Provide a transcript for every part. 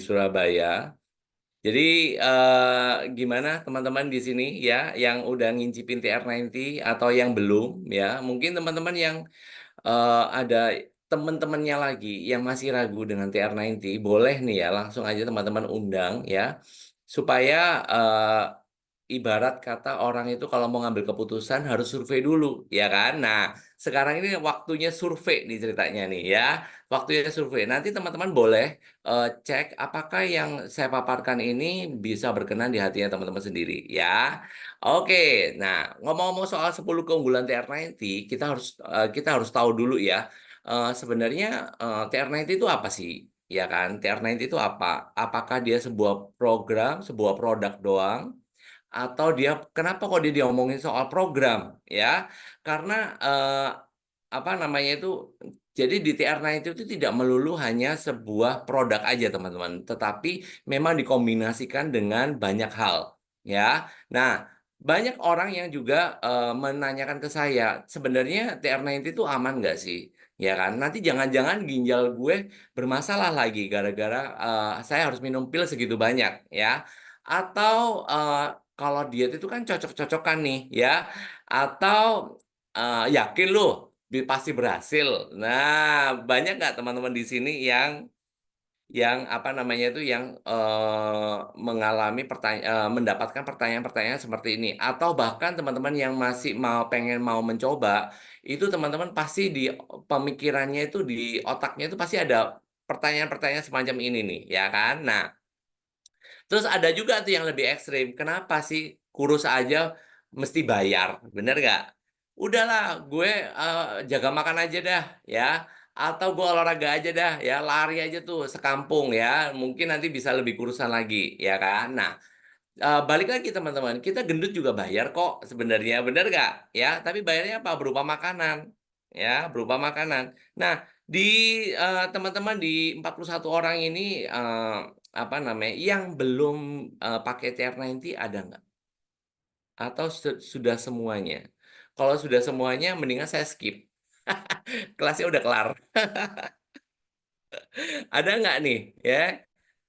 Surabaya. Jadi gimana teman-teman di sini ya yang udah ngincipin TR90 atau yang belum ya? Mungkin teman-teman yang ada teman-temannya lagi yang masih ragu dengan TR90, boleh nih ya langsung aja teman-teman undang ya supaya ibarat kata orang itu kalau mau ngambil keputusan harus survei dulu, ya kan? Nah, sekarang ini waktunya survei nih ceritanya nih ya. Waktunya survei. Nanti teman-teman boleh cek apakah yang saya paparkan ini bisa berkenan di hatinya teman-teman sendiri ya. Oke, nah ngomong-ngomong soal 10 keunggulan TR90, kita harus tahu dulu ya. Sebenarnya TR90 itu apa sih? Ya kan, TR90 itu apa? Apakah dia sebuah program, sebuah produk doang? Atau dia kenapa kok dia diomongin soal program ya karena apa namanya itu jadi di TR90 itu tidak melulu hanya sebuah produk aja teman-teman tetapi memang dikombinasikan dengan banyak hal ya. Nah, banyak orang yang juga menanyakan ke saya sebenarnya TR90 itu aman nggak sih, ya kan? Nanti jangan-jangan ginjal gue bermasalah lagi gara-gara saya harus minum pil segitu banyak ya. Atau kalau diet itu kan cocok-cocokan nih ya. Atau yakin loh pasti berhasil. Nah, banyak nggak teman-teman di sini yang apa namanya itu yang mengalami mendapatkan pertanyaan-pertanyaan seperti ini atau bahkan teman-teman yang masih mau mencoba itu teman-teman pasti di pemikirannya itu di otaknya itu pasti ada pertanyaan-pertanyaan semacam ini nih ya kan. Nah, terus ada juga tuh yang lebih ekstrim. Kenapa sih kurus aja mesti bayar? Bener nggak? Udahlah, gue jaga makan aja dah, ya. Atau gue olahraga aja dah, ya. Lari aja tuh sekampung, ya. Mungkin nanti bisa lebih kurusan lagi, ya kan? Nah, balik lagi teman-teman. Kita gendut juga bayar kok sebenarnya, bener nggak? Ya, tapi bayarnya apa? Berupa makanan, ya, berupa makanan. Nah, di teman-teman di 41 orang ini apa namanya yang belum pakai TR90 ada nggak? Atau sudah semuanya? Kalau sudah semuanya, mendingan saya skip. Kelasnya udah kelar. Ada nggak nih? Ya,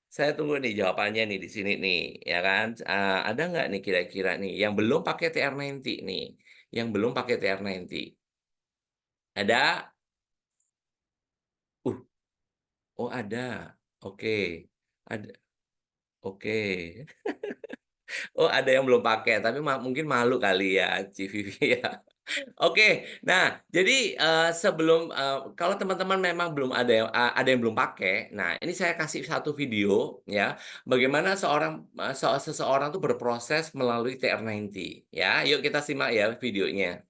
saya tunggu nih jawabannya nih di sini nih, ya kan? Ada nggak nih kira-kira nih yang belum pakai TR90 nih? Yang belum pakai TR90? Ada? Uh, oh ada. Oke. Ada. Oke. Oh, ada yang belum pakai, tapi mungkin malu kali ya, CVV ya. Oke, nah jadi sebelum kalau teman-teman memang belum ada yang belum pakai, nah ini saya kasih satu video ya, bagaimana seseorang tuh berproses melalui TR90 ya. Yuk kita simak ya videonya.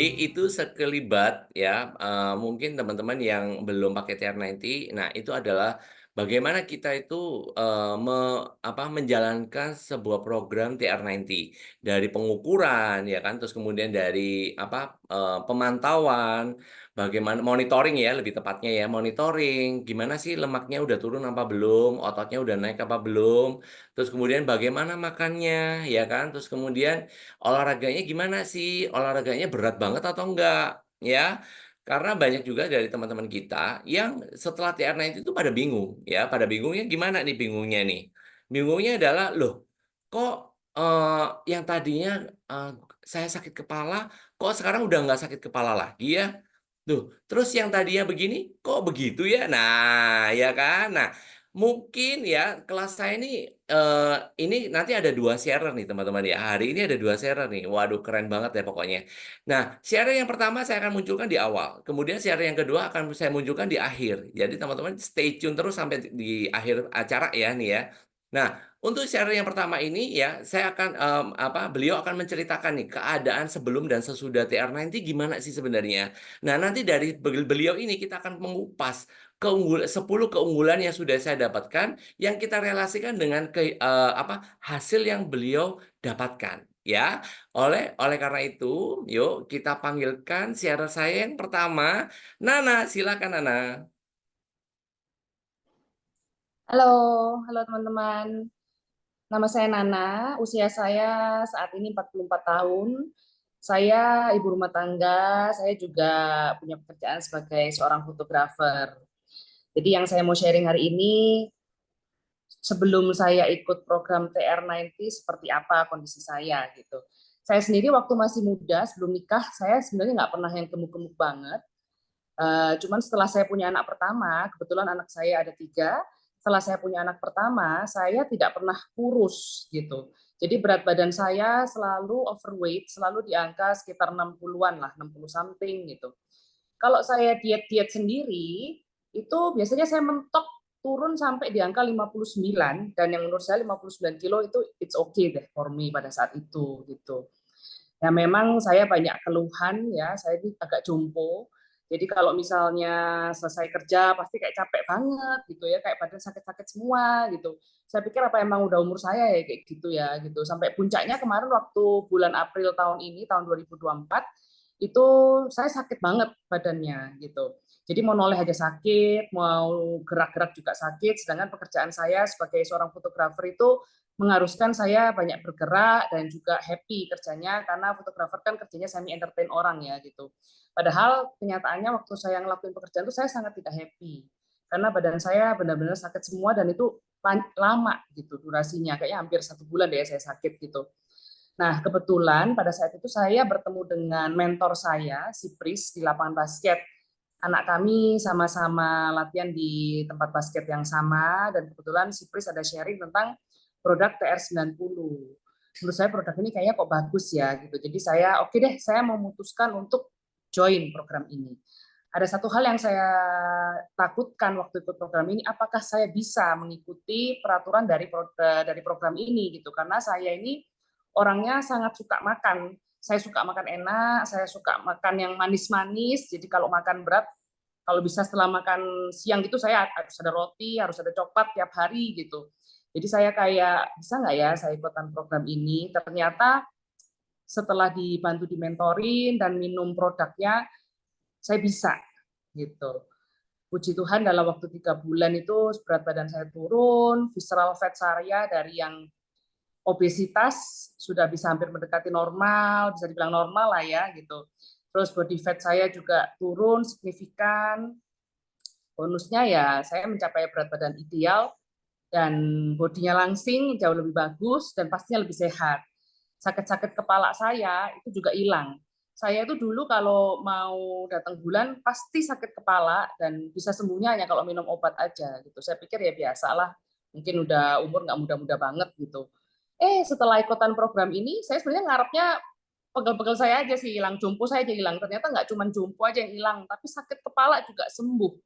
Jadi itu sekelibat ya, mungkin teman-teman yang belum pakai TR90, nah itu adalah bagaimana kita itu, menjalankan sebuah program TR90. Dari pengukuran ya kan, terus kemudian dari pemantauan, bagaimana monitoring ya lebih tepatnya ya, monitoring, gimana sih lemaknya udah turun apa belum, ototnya udah naik apa belum, terus kemudian bagaimana makannya ya kan, terus kemudian olahraganya gimana sih? Olahraganya berat banget atau enggak? Ya, karena banyak juga dari teman-teman kita yang setelah TR90 itu pada bingung, ya. Pada bingungnya gimana nih bingungnya nih? Bingungnya adalah, "Loh, kok, yang tadinya, saya sakit kepala, kok sekarang udah nggak sakit kepala lagi ya? Duh, terus yang tadinya begini, kok begitu ya?" Nah, ya kan? Nah, mungkin ya kelas saya ini nanti ada 2 sharer nih teman-teman ya. Hari ini ada 2 sharer nih. Waduh keren banget ya pokoknya. Nah, sharer yang pertama saya akan munculkan di awal, kemudian sharer yang kedua akan saya munculkan di akhir. Jadi teman-teman stay tune terus sampai di akhir acara ya nih ya. Nah, untuk sharer yang pertama ini ya, saya akan, beliau akan menceritakan nih keadaan sebelum dan sesudah TR90 gimana sih sebenarnya. Nah, nanti dari beliau ini kita akan mengupas 10 keunggulan yang sudah saya dapatkan, yang kita relasikan dengan hasil yang beliau dapatkan, ya. Oleh karena itu, yuk kita panggilkan siaran saya yang pertama, Nana. Silakan Nana. Halo, halo teman-teman. Nama saya Nana, usia saya saat ini 44 tahun. Saya ibu rumah tangga, saya juga punya pekerjaan sebagai seorang fotografer. Jadi yang saya mau sharing hari ini, sebelum saya ikut program TR90, seperti apa kondisi saya gitu. Saya sendiri waktu masih muda, sebelum nikah, saya sebenarnya nggak pernah yang gemuk-gemuk banget. Cuman setelah saya punya anak pertama, kebetulan anak saya ada 3. Setelah saya punya anak pertama, saya tidak pernah kurus gitu. Jadi berat badan saya selalu overweight, selalu di angka sekitar 60-an lah, 60 something gitu. Kalau saya diet-diet sendiri, itu biasanya saya mentok turun sampai di angka 59, dan yang menurut saya 59 kilo itu it's okay deh for me pada saat itu gitu. Ya memang saya banyak keluhan ya, saya ini agak jompo. Jadi kalau misalnya selesai kerja pasti kayak capek banget gitu ya, kayak badan sakit-sakit semua gitu. Saya pikir apa emang udah umur saya ya kayak gitu ya gitu. Sampai puncaknya kemarin waktu bulan April tahun ini, tahun 2024, itu saya sakit banget badannya gitu. Jadi mau noleh aja sakit, mau gerak-gerak juga sakit, sedangkan pekerjaan saya sebagai seorang fotografer itu mengharuskan saya banyak bergerak dan juga happy kerjanya, karena fotografer kan kerjanya semi entertain orang ya gitu. Padahal kenyataannya waktu saya ngelakuin pekerjaan itu saya sangat tidak happy karena badan saya benar-benar sakit semua, dan itu lama gitu durasinya, kayaknya hampir 1 bulan deh saya sakit gitu. Nah kebetulan pada saat itu saya bertemu dengan mentor saya, si Pris, di lapangan basket. Anak kami sama-sama latihan di tempat basket yang sama, dan kebetulan si Pris ada sharing tentang produk TR90. Menurut saya produk ini kayaknya kok bagus ya gitu. Jadi saya oke deh, saya memutuskan untuk join program ini. Ada satu hal yang saya takutkan waktu ikut program ini, apakah saya bisa mengikuti peraturan dari program ini gitu. Karena saya ini orangnya sangat suka makan. Saya suka makan enak, saya suka makan yang manis-manis. Jadi kalau makan berat, kalau bisa setelah makan siang gitu saya harus ada roti, harus ada coklat tiap hari gitu. Jadi saya kayak bisa nggak ya saya ikutan program ini? Ternyata setelah dibantu dimentorin dan minum produknya, saya bisa gitu. Puji Tuhan dalam waktu 3 bulan itu berat badan saya turun, visceral fat saya dari yang obesitas sudah bisa hampir mendekati normal, bisa dibilang normal lah ya gitu. Terus body fat saya juga turun signifikan. Bonusnya ya saya mencapai berat badan ideal, dan bodinya langsing, jauh lebih bagus, dan pastinya lebih sehat. Sakit-sakit kepala saya itu juga hilang. Saya itu dulu kalau mau datang bulan pasti sakit kepala, dan bisa sembuhnya hanya kalau minum obat aja gitu. Saya pikir ya biasalah, mungkin udah umur nggak muda-muda banget gitu. Setelah ikutan program ini, saya sebenarnya ngarepnya pegel-pegel saya aja sih hilang, jompo saya aja hilang. Ternyata nggak cuma jompo aja yang hilang, tapi sakit kepala juga sembuh.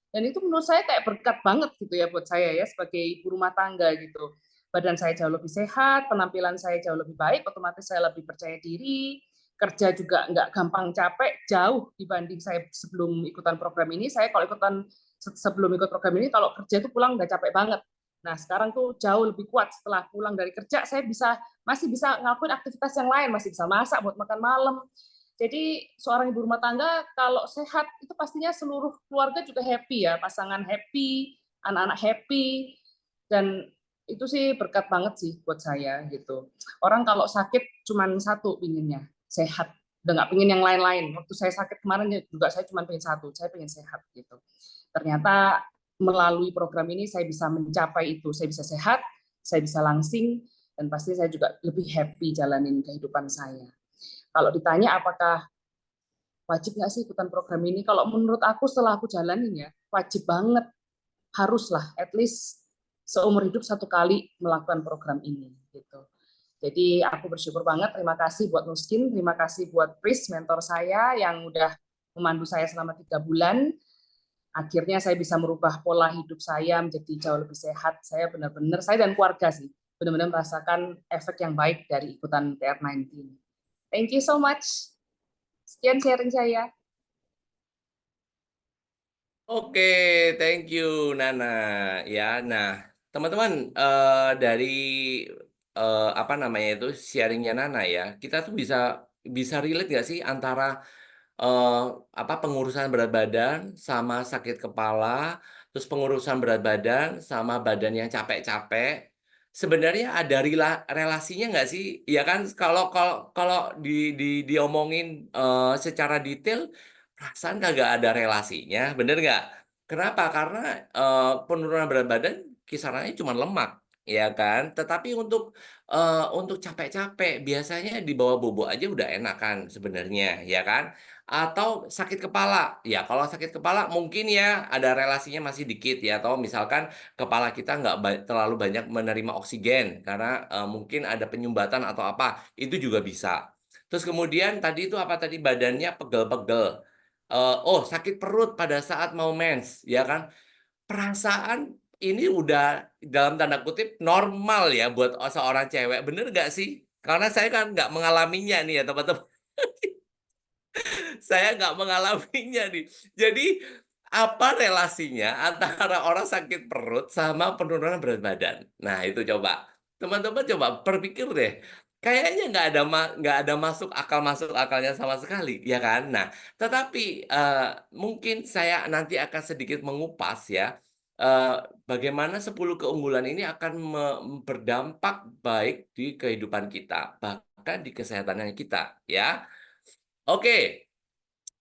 Dan itu menurut saya kayak berkat banget gitu ya buat saya ya sebagai ibu rumah tangga gitu. Badan saya jauh lebih sehat, penampilan saya jauh lebih baik, otomatis saya lebih percaya diri, kerja juga nggak gampang capek, jauh dibanding saya sebelum ikutan program ini. Saya kalau sebelum ikut program ini, kalau kerja itu pulang udah capek banget. Nah, sekarang tuh jauh lebih kuat. Setelah pulang dari kerja, saya masih bisa ngelakuin aktivitas yang lain, masih bisa masak buat makan malam. Jadi seorang ibu rumah tangga kalau sehat itu pastinya seluruh keluarga juga happy ya, pasangan happy, anak-anak happy, dan itu sih berkat banget sih buat saya gitu. Orang kalau sakit cuman satu pinginnya, sehat. Udah nggak pingin yang lain-lain. Waktu saya sakit kemarin juga saya cuma pengen satu, saya pengen sehat gitu. Ternyata melalui program ini saya bisa mencapai itu, saya bisa sehat, saya bisa langsing, dan pasti saya juga lebih happy jalanin kehidupan saya. Kalau ditanya apakah wajib nggak sih ikutan program ini? Kalau menurut aku setelah aku jalanin ya, wajib banget, haruslah, at least seumur hidup satu kali melakukan program ini. Gitu. Jadi aku bersyukur banget, terima kasih buat Nuskin, terima kasih buat Pris, mentor saya yang udah memandu saya selama 3 bulan. Akhirnya saya bisa merubah pola hidup saya menjadi jauh lebih sehat. Saya dan keluarga sih, benar-benar merasakan efek yang baik dari ikutan TR19. Thank you so much. Sekian sharing saya. Oke, thank you Nana. Ya, nah teman-teman dari apa namanya itu sharingnya Nana ya, kita tuh bisa bisa relate nggak sih antara eh, apa pengurusan berat badan sama sakit kepala, terus pengurusan berat badan sama badan yang capek-capek. Sebenarnya ada relasinya nggak sih? Ya kan kalau kalau kalau diomongin secara detail, perasaan kagak ada relasinya, bener nggak? Kenapa? Karena penurunan berat badan kisarannya cuma lemak, ya kan? Tetapi untuk capek-capek biasanya di bawah bobo aja udah enak kan sebenarnya, ya kan? Atau sakit kepala. Ya, kalau sakit kepala mungkin ya ada relasinya masih dikit ya. Atau misalkan kepala kita nggak terlalu banyak menerima oksigen karena mungkin ada penyumbatan atau apa. Itu juga bisa. Terus kemudian tadi itu apa tadi badannya pegel-pegel. Oh, sakit perut pada saat mau mens, ya kan? Perasaan ini udah dalam tanda kutip normal ya buat seorang cewek. Bener nggak sih? Karena saya kan nggak mengalaminya nih ya teman-teman. Saya nggak mengalaminya nih. Jadi apa relasinya antara orang sakit perut sama penurunan berat badan? Nah itu coba teman-teman coba berpikir deh. Kayaknya nggak ada masuk akalnya sama sekali, ya kan? Nah, tetapi mungkin saya nanti akan sedikit mengupas ya. eh, Bagaimana 10 keunggulan ini akan berdampak baik di kehidupan kita, bahkan di kesehatan kita, ya. Oke,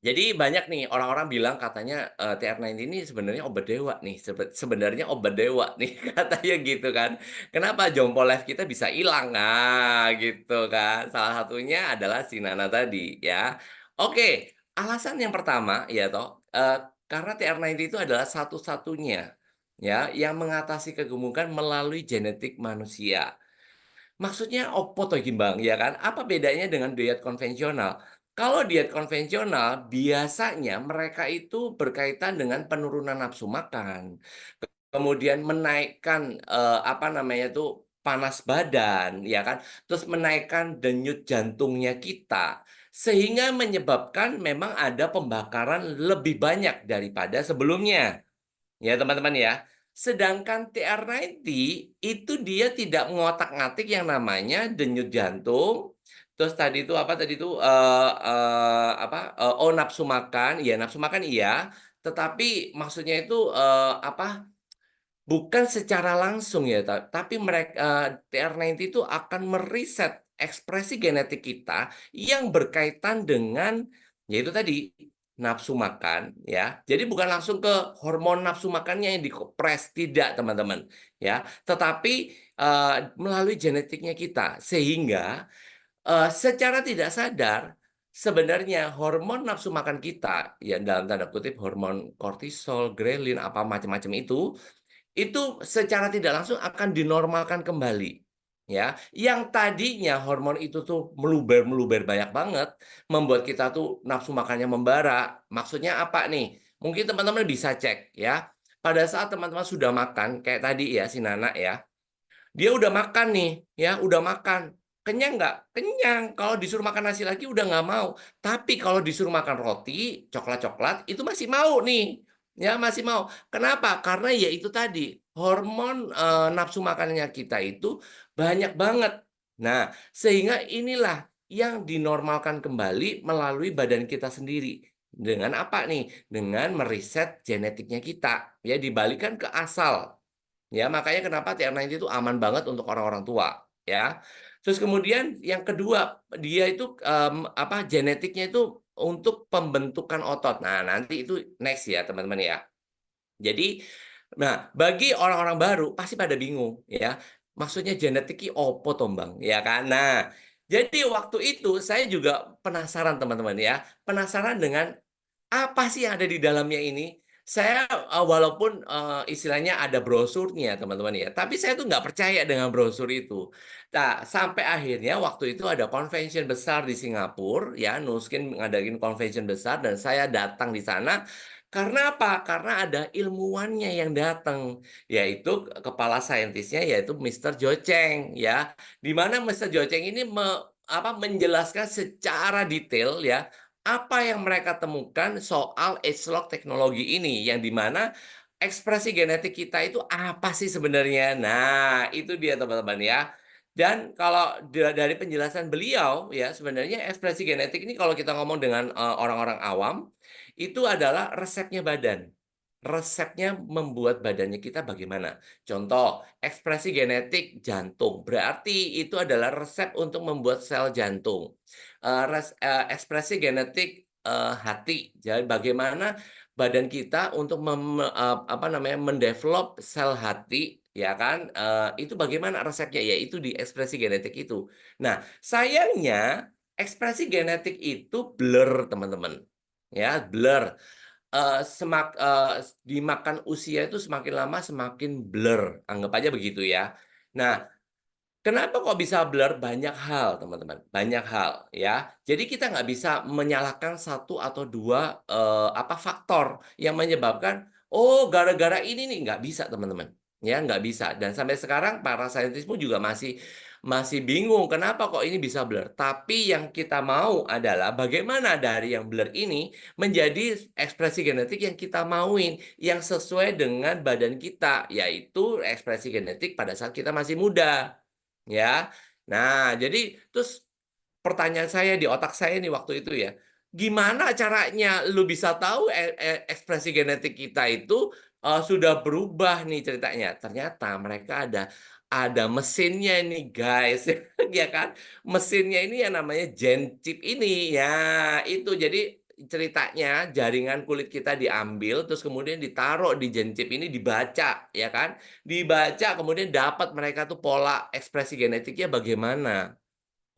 jadi banyak nih orang-orang bilang katanya TR90 ini sebenarnya obat dewa nih. Sebenarnya obat dewa nih katanya gitu kan. Kenapa jompo live kita bisa hilang? Nah, gitu kan. Salah satunya adalah si Nana tadi ya. Oke, alasan yang pertama ya toh karena TR90 itu adalah satu-satunya ya yang mengatasi kegemukan melalui genetik manusia. Maksudnya opo toh Gimbang, ya kan? Apa bedanya dengan diet konvensional? Kalau diet konvensional, biasanya mereka itu berkaitan dengan penurunan nafsu makan, kemudian menaikkan apa namanya itu panas badan, ya kan? Terus menaikkan denyut jantungnya kita, sehingga menyebabkan memang ada pembakaran lebih banyak daripada sebelumnya. Ya, teman-teman ya. Sedangkan TR90 itu dia tidak mengotak-ngatik yang namanya denyut jantung. Terus tadi itu apa tadi itu apa oh nafsu makan, ya nafsu makan iya, tetapi maksudnya itu apa bukan secara langsung ya, tapi mereka TR90 itu akan meriset ekspresi genetik kita yang berkaitan dengan yaitu tadi nafsu makan ya. Jadi bukan langsung ke hormon nafsu makannya yang dikopres tidak teman-teman ya, tetapi melalui genetiknya kita sehingga secara tidak sadar sebenarnya hormon nafsu makan kita ya dalam tanda kutip hormon kortisol, grelin apa macam-macam itu secara tidak langsung akan dinormalkan kembali. Ya, yang tadinya hormon itu tuh meluber-meluber banyak banget, membuat kita tuh nafsu makannya membara. Maksudnya apa nih? Mungkin teman-teman bisa cek ya. Pada saat teman-teman sudah makan, kayak tadi ya si Nana ya, dia udah makan nih, ya udah makan. Kenyang nggak? Kenyang. Kalau disuruh makan nasi lagi udah nggak mau. Tapi kalau disuruh makan roti, coklat-coklat, itu masih mau nih. Ya, masih mau. Kenapa? Karena ya itu tadi, hormon nafsu makannya kita itu banyak banget. Nah, sehingga inilah yang dinormalkan kembali melalui badan kita sendiri. Dengan apa nih? Dengan meriset genetiknya kita. Ya, dibalikan ke asal. Ya, makanya kenapa TR90 itu aman banget untuk orang-orang tua, ya. Terus kemudian yang kedua, dia itu, genetiknya itu untuk pembentukan otot. Nah, nanti itu next ya, teman-teman ya. Jadi, nah, bagi orang-orang baru pasti pada bingung ya, maksudnya genetik ki opo to, Bang, ya kan? Nah, jadi waktu itu saya juga penasaran teman-teman ya, penasaran dengan apa sih yang ada di dalamnya ini? Saya, walaupun, istilahnya ada brosurnya teman-teman ya, tapi saya tuh nggak percaya dengan brosur itu. Nah, sampai akhirnya waktu itu ada convention besar di Singapura ya, Nuskin ngadain convention besar dan saya datang di sana, karena apa? Karena ada ilmuwannya yang datang, yaitu kepala saintisnya yaitu Mister Jo Cheng ya, di mana Mister Jo Cheng ini menjelaskan secara detail ya, apa yang mereka temukan soal age-lock teknologi ini, yang di mana ekspresi genetik kita itu apa sih sebenarnya? Nah, itu dia teman-teman ya. Dan kalau dari penjelasan beliau ya, sebenarnya ekspresi genetik ini kalau kita ngomong dengan orang-orang awam, itu adalah resepnya badan. Resepnya membuat badannya kita bagaimana. Contoh, ekspresi genetik jantung. Berarti itu adalah resep untuk membuat sel jantung. Ekspresi genetik, hati. Jadi bagaimana badan kita untuk mendevelop sel hati, ya kan, itu bagaimana resepnya, ya itu di ekspresi genetik itu. Nah, sayangnya ekspresi genetik itu blur, teman-teman, ya, blur. Dimakan usia itu semakin lama semakin blur, anggap aja begitu ya. Nah, kenapa kok bisa blur? Banyak hal, teman-teman, banyak hal, ya. Jadi kita nggak bisa menyalahkan satu atau 2 faktor yang menyebabkan, "Oh, gara-gara ini nih." Nggak bisa, teman-teman, ya, nggak bisa. Dan sampai sekarang para saintis pun juga masih bingung, kenapa kok ini bisa blur. Tapi yang kita mau adalah bagaimana dari yang blur ini menjadi ekspresi genetik yang kita mauin, yang sesuai dengan badan kita, yaitu ekspresi genetik pada saat kita masih muda. Ya. Nah, jadi terus pertanyaan saya di otak saya nih waktu itu ya, gimana caranya lu bisa tahu ekspresi genetik kita itu, sudah berubah nih ceritanya? Ternyata mereka ada mesinnya nih guys, ya kan. Mesinnya ini yang namanya gen chip ini, ya itu. Jadi ceritanya jaringan kulit kita diambil, terus kemudian ditaruh di gen chip ini dibaca, ya kan. Dibaca kemudian dapat mereka tuh pola ekspresi genetiknya bagaimana.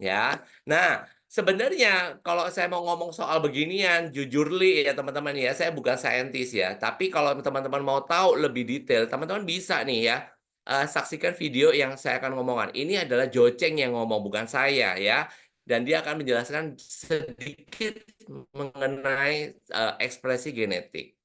Ya. Nah, sebenarnya kalau saya mau ngomong soal beginian, jujur li ya teman-teman ya, saya bukan saintis ya. Tapi kalau teman-teman mau tahu lebih detail, teman-teman bisa nih ya, saksikan video yang saya akan ngomongkan. Ini adalah Joceng yang ngomong, bukan saya ya. Dan dia akan menjelaskan sedikit mengenai ekspresi genetik.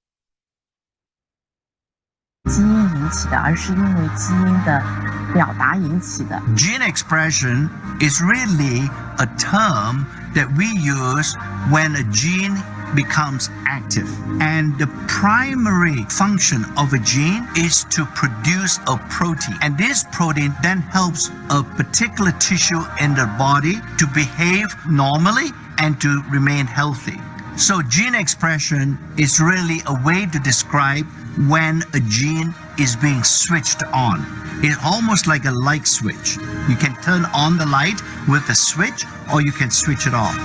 基因引起的，而是因为基因的表达引起的。Gene expression is really a term that we use when a gene becomes active. And the primary function of a gene is to produce a protein. And this protein then helps a particular tissue in the body to behave normally and to remain healthy. So gene expression is really a way to describe when a gene is being switched on. It's almost like a light switch. You can turn on the light with a switch, or you can switch it off.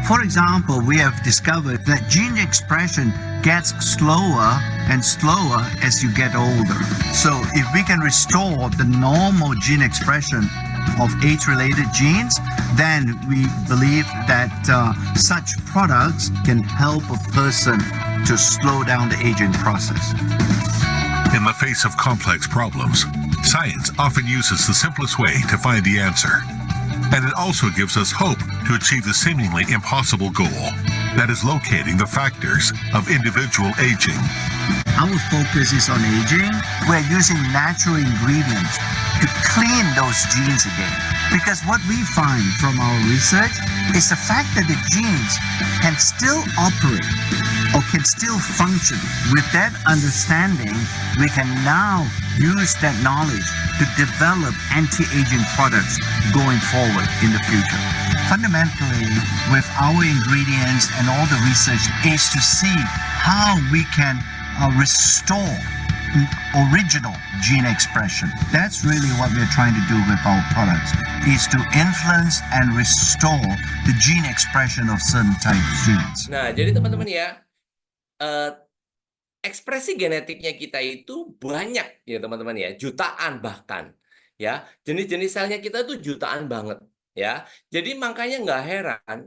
For example, we have discovered that gene expression gets slower and slower as you get older. So if we can restore the normal gene expression of age-related genes, then we believe that such products can help a person to slow down the aging process. In the face of complex problems, science often uses the simplest way to find the answer. And it also gives us hope to achieve the seemingly impossible goal, that is locating the factors of individual aging. Our focus is on aging, we're using natural ingredients to clean those genes again. Because what we find from our research is the fact that the genes can still operate or can still function. With that understanding, we can now use that knowledge to develop anti-aging products going forward in the future. Fundamentally, with our ingredients and all the research is to see how we can restore original gene expression. That's really what we're trying to do with our products, is to influence and restore the gene expression of certain type of genes. Nah, jadi teman-teman ya, ekspresi genetiknya kita itu banyak ya teman-teman ya, jutaan bahkan. Ya, jenis-jenis selnya kita tuh jutaan banget. Ya, jadi makanya nggak heran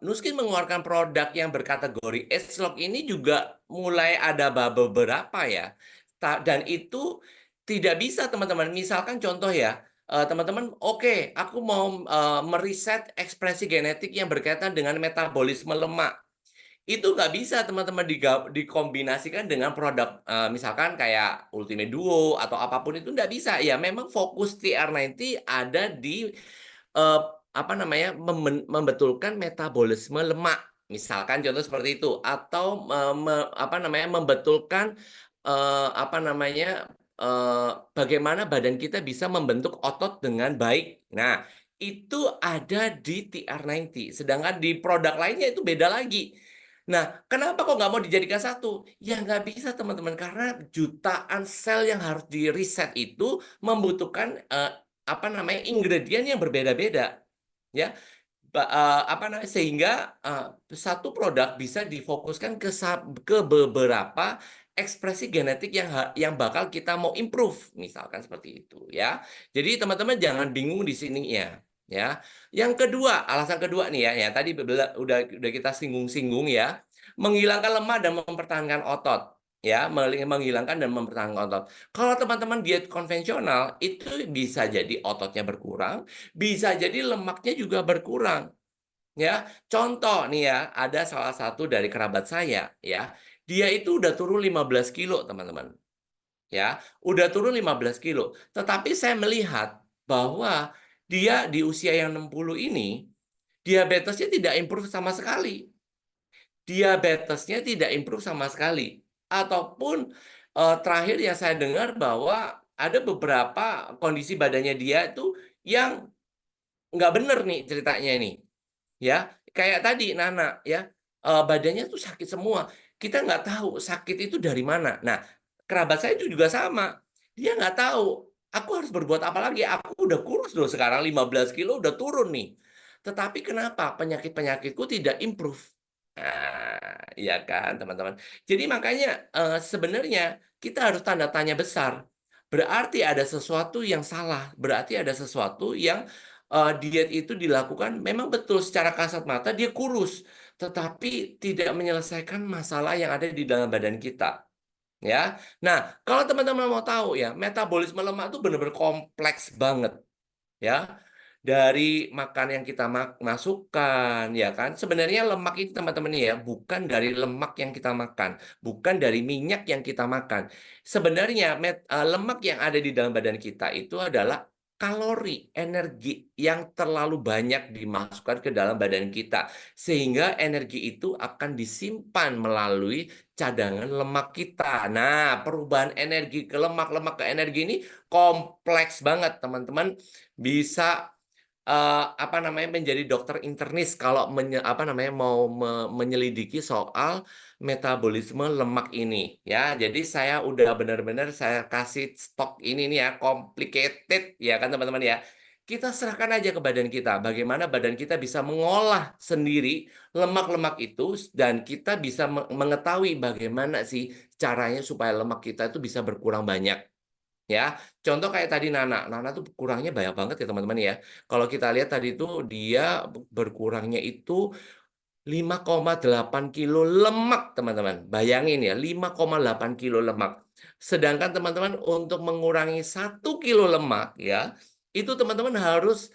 Nuskin mengeluarkan produk yang berkategori Age-Lok ini juga mulai ada beberapa ya. Dan itu tidak bisa teman-teman. Misalkan contoh ya, teman-teman, oke, aku mau meriset ekspresi genetik yang berkaitan dengan metabolisme lemak. Itu nggak bisa teman-teman dikombinasikan dengan produk misalkan kayak Ultimate Duo atau apapun itu nggak bisa. Ya memang fokus TR90 ada di apa namanya membetulkan metabolisme lemak. Misalkan contoh seperti itu atau apa namanya membetulkan apa namanya bagaimana badan kita bisa membentuk otot dengan baik. Nah, itu ada di TR90. Sedangkan di produk lainnya itu beda lagi. Nah, kenapa kok nggak mau dijadikan satu? Ya nggak bisa teman-teman, karena jutaan sel yang harus di-reset itu membutuhkan apa namanya ingredient yang berbeda-beda, ya. Apa namanya sehingga satu produk bisa difokuskan ke beberapa ekspresi genetik yang bakal kita mau improve, misalkan seperti itu, ya. Jadi teman-teman jangan bingung di sini ya. Ya, yang kedua, alasan kedua nih ya, tadi udah kita singgung-singgung ya, menghilangkan lemak dan mempertahankan otot, ya, menghilangkan dan mempertahankan otot. Kalau teman-teman diet konvensional itu bisa jadi ototnya berkurang, bisa jadi lemaknya juga berkurang, ya. Contoh nih ya, ada salah satu dari kerabat saya, ya, dia itu udah turun 15 kilo teman-teman, ya, udah turun 15 kilo. Tetapi saya melihat bahwa dia di usia yang 60 ini, diabetesnya tidak improve sama sekali. Diabetesnya tidak improve sama sekali. Ataupun terakhir yang saya dengar bahwa ada beberapa kondisi badannya dia itu yang nggak bener nih ceritanya ini. Ya, kayak tadi Nana ya, badannya tuh sakit semua. Kita nggak tahu sakit itu dari mana. Nah, kerabat saya itu juga sama. Dia nggak tahu, aku harus berbuat apa lagi? Aku udah kurus loh sekarang 15 kilo udah turun nih. Tetapi kenapa penyakit-penyakitku tidak improve? Nah, iya kan teman-teman. Jadi makanya sebenarnya kita harus tanda tanya besar. Berarti ada sesuatu yang salah. Berarti ada sesuatu yang diet itu dilakukan memang betul secara kasat mata dia kurus, tetapi tidak menyelesaikan masalah yang ada di dalam badan kita, ya. Nah, kalau teman-teman mau tahu ya, metabolisme lemak itu benar-benar kompleks banget, ya. Dari makan yang kita masukkan, ya kan. Sebenarnya lemak itu teman-teman ya, bukan dari lemak yang kita makan, bukan dari minyak yang kita makan. Sebenarnya lemak yang ada di dalam badan kita itu adalah kalori, energi yang terlalu banyak dimasukkan ke dalam badan kita. Sehingga energi itu akan disimpan melalui cadangan lemak kita. Nah, perubahan energi ke lemak, lemak ke energi ini kompleks banget, teman-teman. Bisa apa namanya menjadi dokter internis kalau apa namanya mau menyelidiki soal metabolisme lemak ini ya. Jadi saya udah benar-benar saya kasih stok ini nih ya, complicated ya kan teman-teman ya. Kita serahkan aja ke badan kita, bagaimana badan kita bisa mengolah sendiri lemak-lemak itu dan kita bisa mengetahui bagaimana sih caranya supaya lemak kita itu bisa berkurang banyak. Ya, contoh kayak tadi Nana tuh kurangnya banyak banget ya teman-teman ya. Kalau kita lihat tadi tuh dia berkurangnya itu 5,8 kilo lemak teman-teman. Bayangin ya, 5,8 kilo lemak. Sedangkan teman-teman untuk mengurangi 1 kilo lemak ya, itu teman-teman harus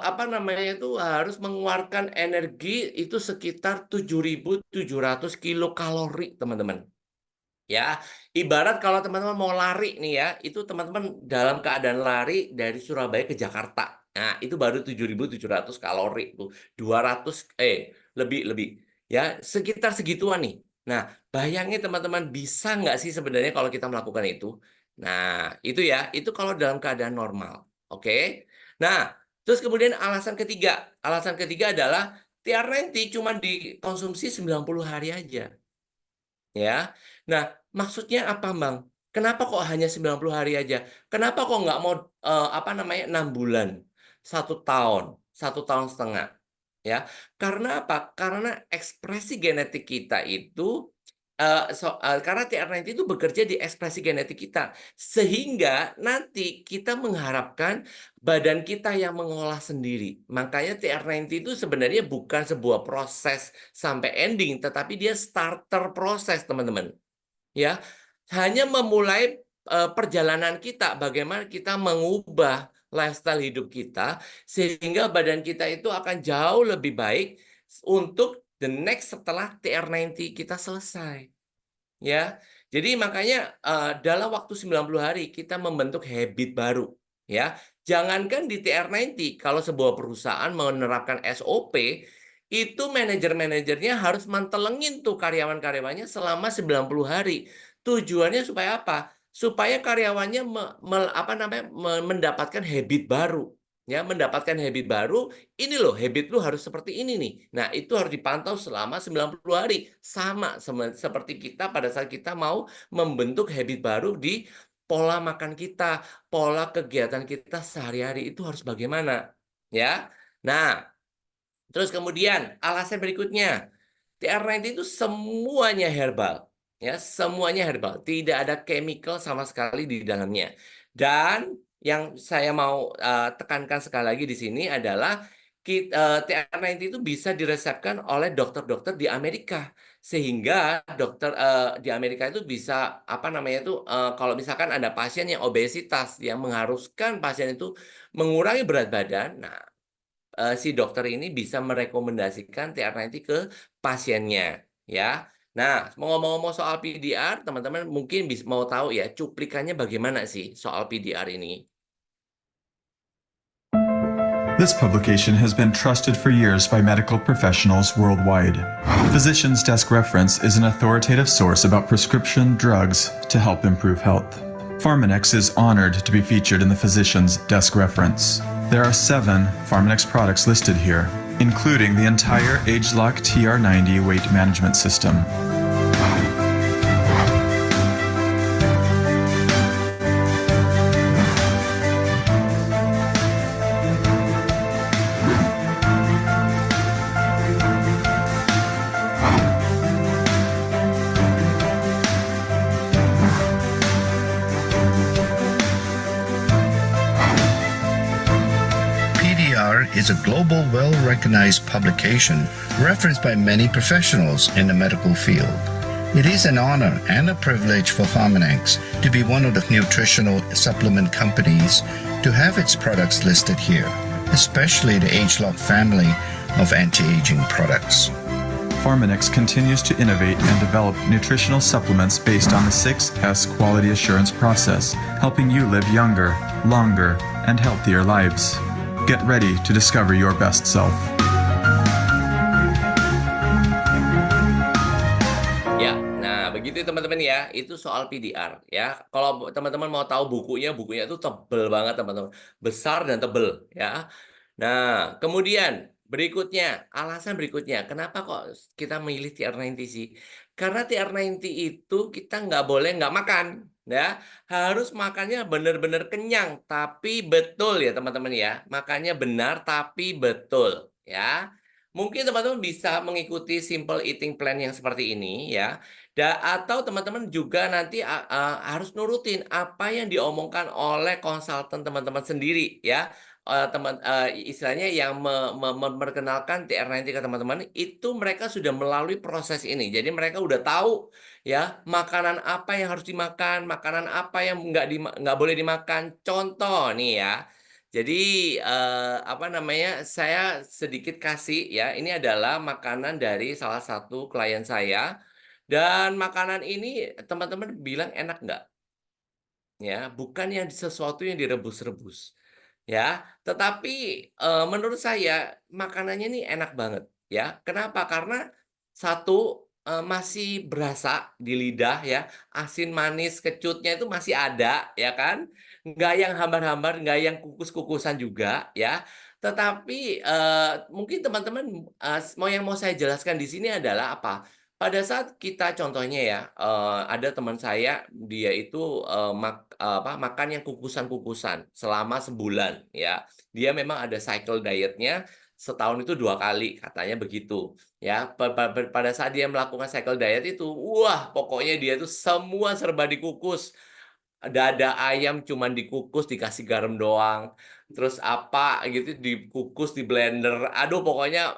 apa namanya itu harus mengeluarkan energi itu sekitar 7.700 kilokalori teman-teman. Ya, ibarat kalau teman-teman mau lari nih ya, itu teman-teman dalam keadaan lari dari Surabaya ke Jakarta. Nah, itu baru 7.700 kalori tuh. 200 lebih ya, sekitar segituan nih. Nah, bayangin teman-teman bisa nggak sih sebenarnya kalau kita melakukan itu? Nah, itu ya, itu kalau dalam keadaan normal. Oke. Nah, terus kemudian alasan ketiga adalah TR90 cuma dikonsumsi 90 hari aja. Ya. Nah, maksudnya apa, Bang? Kenapa kok hanya 90 hari aja? Kenapa kok nggak mau, 6 bulan, 1 tahun, 1,5 tahun? Ya, karena apa? Karena ekspresi genetik kita itu, karena TR90 itu bekerja di ekspresi genetik kita, sehingga nanti kita mengharapkan badan kita yang mengolah sendiri. Makanya TR90 itu sebenarnya bukan sebuah proses sampai ending, tetapi dia starter proses, teman-teman. Ya, hanya memulai, perjalanan kita, bagaimana kita mengubah lifestyle hidup kita, sehingga badan kita itu akan jauh lebih baik untuk the next setelah TR90 kita selesai. Ya, jadi makanya, dalam waktu 90 hari kita membentuk habit baru, ya. Jangankan di TR90, kalau sebuah perusahaan menerapkan SOP, itu manajer-manajernya harus mantelengin tuh karyawan-karyawannya selama 90 hari. Tujuannya supaya apa? Supaya karyawannya mendapatkan habit baru, ya, mendapatkan habit baru, ini loh habit lu harus seperti ini nih. Nah, itu harus dipantau selama 90 hari. Sama seperti kita pada saat kita mau membentuk habit baru di pola makan kita, pola kegiatan kita sehari-hari itu harus bagaimana, ya. Nah, terus kemudian alasan berikutnya, TR90 itu semuanya herbal, ya, semuanya herbal, tidak ada chemical sama sekali di dalamnya. Dan yang saya mau, tekankan sekali lagi di sini adalah TR90 itu bisa diresepkan oleh dokter-dokter di Amerika. Sehingga dokter, di Amerika itu bisa, apa namanya itu, kalau misalkan ada pasien yang obesitas, yang mengharuskan pasien itu mengurangi berat badan, nah, si dokter ini bisa merekomendasikan TR90 ke pasiennya, ya. Nah, ngomong-ngomong soal PDR, teman-teman mungkin mau tahu ya, cuplikannya bagaimana sih soal PDR ini? This publication has been trusted for years by medical professionals worldwide. Physician's Desk Reference is an authoritative source about prescription drugs to help improve health. Pharmanex is honored to be featured in the Physician's Desk Reference. There are 7 Pharmanex products listed here, including the entire ageLOC TR90 weight management system. PDR is a global, well-recognized publication referenced by many professionals in the medical field. It is an honor and a privilege for Pharmanex to be one of the nutritional supplement companies to have its products listed here, especially the ageLOC family of anti-aging products. Pharmanex continues to innovate and develop nutritional supplements based on the 6S quality assurance process, helping you live younger, longer, and healthier lives. Get ready to discover your best self. Ya, nah begitu teman-teman ya, itu soal PDR ya. Kalau teman-teman mau tahu bukunya itu tebel banget teman-teman, besar dan tebel ya. Nah, kemudian berikutnya, alasan berikutnya, kenapa kok kita milih TR90 sih? Karena TR90 itu kita nggak boleh nggak makan, ya. Harus makannya benar-benar kenyang, tapi betul ya teman-teman ya. Makannya benar tapi betul, ya. Mungkin teman-teman bisa mengikuti simple eating plan yang seperti ini ya. Atau teman-teman juga nanti harus nurutin apa yang diomongkan oleh konsultan teman-teman sendiri ya. Istilahnya yang memperkenalkan TR90 ke teman-teman, itu mereka sudah melalui proses ini. Jadi mereka udah tahu ya, makanan apa yang harus dimakan, makanan apa yang nggak boleh dimakan. Contoh nih ya. Jadi, saya sedikit kasih ya, ini adalah makanan dari salah satu klien saya. Dan makanan ini teman-teman bilang enak nggak? Ya, bukan yang sesuatu yang direbus-rebus, ya. Tetapi, menurut saya makanannya ini enak banget, ya. Kenapa? Karena satu, masih berasa di lidah ya, asin, manis, kecutnya itu masih ada, ya kan. Nggak yang hambar-hambar, nggak yang kukus-kukusan juga, ya. Tetapi, mungkin teman-teman, yang mau saya jelaskan di sini adalah apa, pada saat kita contohnya ya, ada teman saya, dia itu, makan yang kukusan-kukusan selama sebulan ya. Dia memang ada cycle diet-nya, setahun itu 2 kali, katanya begitu. Ya, pada saat dia melakukan cycle diet itu, wah pokoknya dia tuh semua serba dikukus. Dada ayam cuman dikukus, dikasih garam doang, terus apa gitu dikukus, di-blender, aduh pokoknya,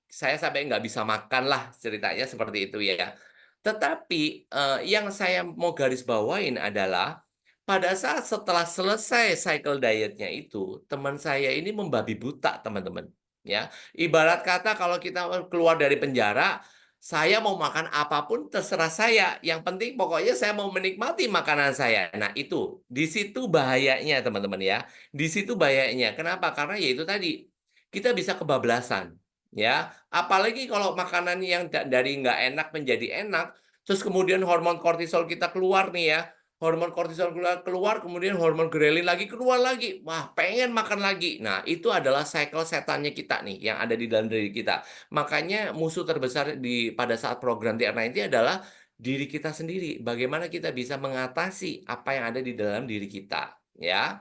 saya sampai nggak bisa makan lah, ceritanya seperti itu ya. Tetapi, yang saya mau garis bawain adalah, pada saat setelah selesai cycle diet-nya itu, teman saya ini membabi buta teman-teman, ya. Ibarat kata kalau kita keluar dari penjara, saya mau makan apapun terserah saya, yang penting pokoknya saya mau menikmati makanan saya. Nah itu, di situ bahayanya teman-teman ya, di situ bahayanya. Kenapa? Karena ya itu tadi, kita bisa kebablasan, ya. Apalagi kalau makanan yang dari nggak enak menjadi enak, terus kemudian hormon kortisol kita keluar nih ya, hormon kortisol keluar, kemudian hormon grelin lagi keluar lagi. Wah, pengen makan lagi. Nah, itu adalah cycle setannya kita nih yang ada di dalam diri kita. Makanya musuh terbesar pada saat program TR90 adalah diri kita sendiri. Bagaimana kita bisa mengatasi apa yang ada di dalam diri kita, ya.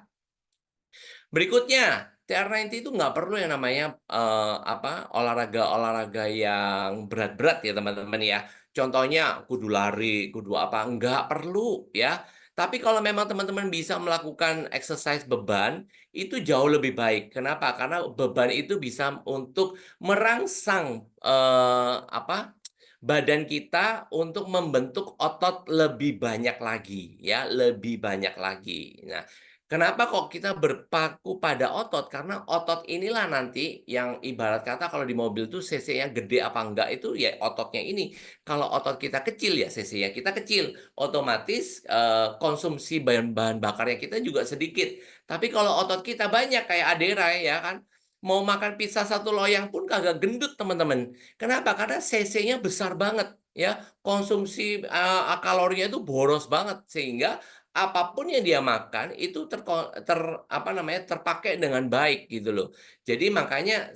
Berikutnya, TR90 itu nggak perlu yang namanya, olahraga-olahraga yang berat-berat ya teman-teman ya. Contohnya kudu lari, kudu apa, nggak perlu ya. Tapi kalau memang teman-teman bisa melakukan exercise beban, itu jauh lebih baik. Kenapa? Karena beban itu bisa untuk merangsang, badan kita untuk membentuk otot lebih banyak lagi ya, lebih banyak lagi. Nah, kenapa kok kita berpaku pada otot? Karena otot inilah nanti yang ibarat kata kalau di mobil tuh cc-nya gede apa enggak itu ya ototnya ini. Kalau otot kita kecil ya cc-nya kita kecil, otomatis konsumsi bahan bakarnya kita juga sedikit. Tapi kalau otot kita banyak kayak Adera ya kan, mau makan pizza satu loyang pun kagak gendut teman-teman. Kenapa? Karena cc-nya besar banget ya, konsumsi kalorinya itu boros banget sehingga apapun yang dia makan itu terpakai dengan baik gitu loh. Jadi makanya,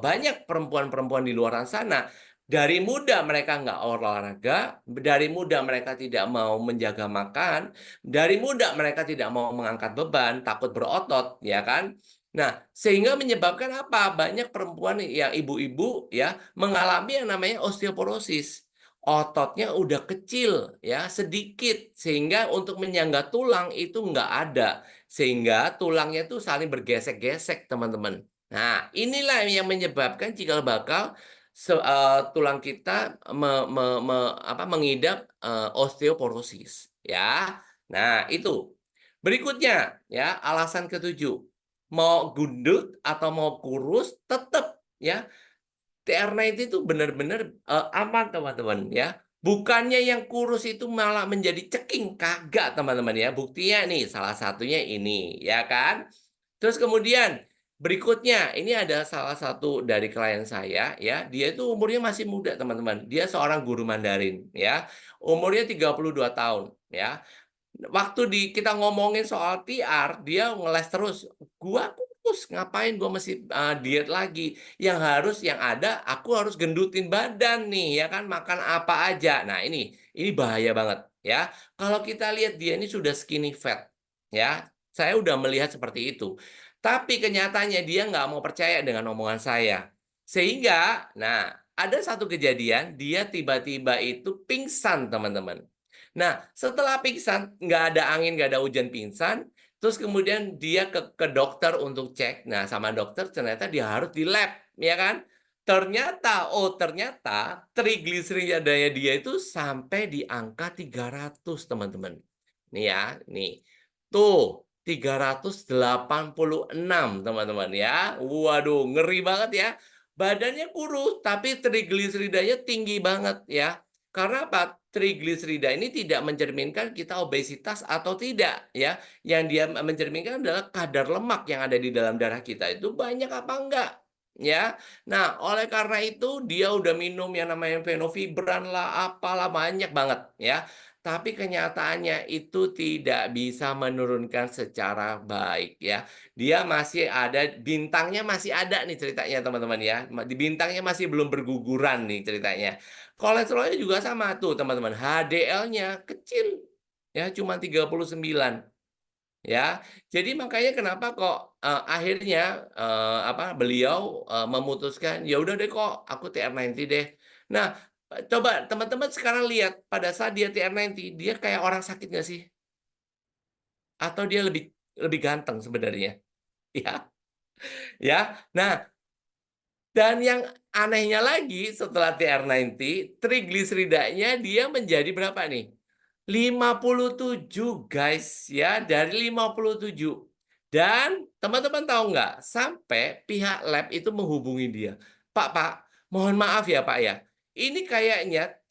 banyak perempuan-perempuan di luaran sana, dari muda mereka nggak olahraga, dari muda mereka tidak mau menjaga makan, dari muda mereka tidak mau mengangkat beban, takut berotot, ya kan? Nah, sehingga menyebabkan apa? Banyak perempuan yang ibu-ibu ya, mengalami yang namanya osteoporosis. Ototnya udah kecil ya, sedikit, sehingga untuk menyangga tulang itu nggak ada. Sehingga tulangnya tuh saling bergesek-gesek, teman-teman. Nah, inilah yang menyebabkan cikal bakal tulang kita mengidap, osteoporosis, ya. Nah, itu. Berikutnya, ya, alasan ketujuh, mau gendut atau mau kurus tetap ya, TR90 itu benar-benar, aman teman-teman ya. Bukannya yang kurus itu malah menjadi ceking, kagak teman-teman ya. Buktinya nih salah satunya ini, ya kan. Terus kemudian berikutnya, ini ada salah satu dari klien saya ya, dia itu umurnya masih muda teman-teman. Dia seorang guru Mandarin ya, umurnya 32 tahun ya. Waktu kita ngomongin soal TR, dia ngeles terus, "Gua kurus, ngapain gua mesti, diet lagi? Yang ada aku harus gendutin badan nih, ya kan, makan apa aja." Nah ini bahaya banget, ya. Kalau kita lihat dia ini sudah skinny fat, ya, saya udah melihat seperti itu. Tapi kenyataannya dia nggak mau percaya dengan omongan saya. Sehingga, nah, ada satu kejadian, dia tiba-tiba itu pingsan, teman-teman. Nah, setelah pingsan, nggak ada angin, nggak ada hujan pingsan, terus kemudian dia ke dokter untuk cek. Nah, sama dokter ternyata dia harus di lab, ya kan? Ternyata trigliseridanya dia itu sampai di angka 300, teman-teman. Nih ya, nih. Tuh, 386, teman-teman ya. Waduh, ngeri banget ya. Badannya kurus, tapi trigliseridanya tinggi banget ya. Karena apa? Trigliserida ini tidak mencerminkan kita obesitas atau tidak, ya. Yang dia mencerminkan adalah kadar lemak yang ada di dalam darah kita itu banyak apa enggak, ya. Nah, oleh karena itu dia udah minum yang namanya fenofibran lah, apalah, banyak banget, ya. Tapi kenyataannya itu tidak bisa menurunkan secara baik, ya. Dia masih ada bintangnya masih ada nih ceritanya teman-teman ya, di bintangnya masih belum berguguran nih ceritanya. Kolesterolnya juga sama tuh teman-teman, HDL-nya kecil, ya cuma 39, ya. Jadi makanya kenapa kok, akhirnya, beliau, memutuskan, "Ya udah deh kok, aku TR90 deh." Nah, coba teman-teman sekarang lihat pada saat dia TR90, dia kayak orang sakit nggak sih? Atau dia lebih lebih ganteng sebenarnya? Ya, ya. Nah, dan yang anehnya lagi setelah TR90, trigliseridanya dia menjadi berapa nih? 57 guys, ya, dari 57. Dan teman-teman tahu nggak, sampai pihak lab itu menghubungi dia, Pak, mohon maaf ya Pak ya, ini kayaknya,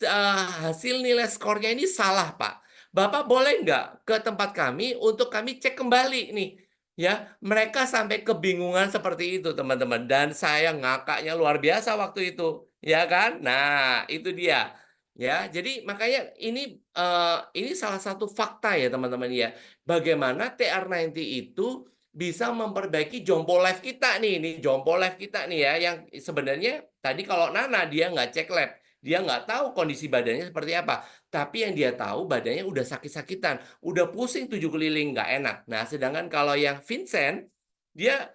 hasil nilai skornya ini salah Pak. Bapak boleh nggak ke tempat kami untuk kami cek kembali nih, ya, mereka sampai kebingungan seperti itu, teman-teman, dan saya ngakaknya luar biasa waktu itu, ya kan? Nah, itu dia, ya. Jadi makanya ini salah satu fakta ya, teman-teman, ya. Bagaimana TR90 itu bisa memperbaiki jompo lab kita nih, jompo lab kita nih ya, yang sebenarnya tadi kalau Nana dia nggak cek lab, dia nggak tahu kondisi badannya seperti apa, tapi yang dia tahu badannya udah sakit-sakitan. Udah pusing 7 keliling, nggak enak. Nah, sedangkan kalau yang Vincent, dia,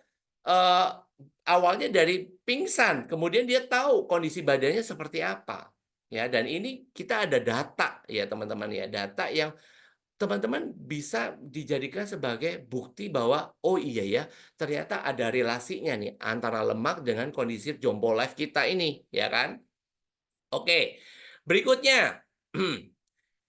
eee, awalnya dari pingsan, kemudian dia tahu kondisi badannya seperti apa, ya. Dan ini kita ada data ya, teman-teman ya, data yang teman-teman bisa dijadikan sebagai bukti bahwa, "Oh iya ya, ternyata ada relasinya nih antara lemak dengan kondisi jompo life kita ini," ya kan? Oke, berikutnya.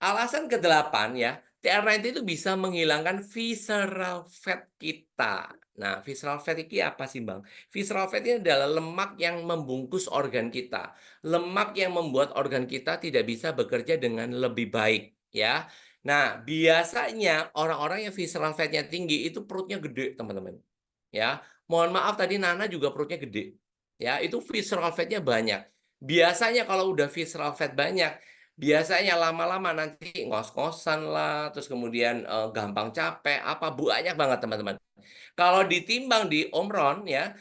Alasan ke-8 ya, TR90 itu bisa menghilangkan visceral fat kita. Nah, visceral fat ini apa sih, Bang? Visceral fat ini adalah lemak yang membungkus organ kita. Lemak yang membuat organ kita tidak bisa bekerja dengan lebih baik, ya. Nah, biasanya orang-orang yang visceral fat-nya tinggi itu perutnya gede, teman-teman. Ya, mohon maaf tadi Nana juga perutnya gede. Ya, itu visceral fat-nya banyak. Biasanya kalau udah visceral fat banyak, biasanya lama-lama nanti ngos-ngosan lah, terus kemudian, gampang capek, apa, banyak banget teman-teman. Kalau ditimbang di Omron ya,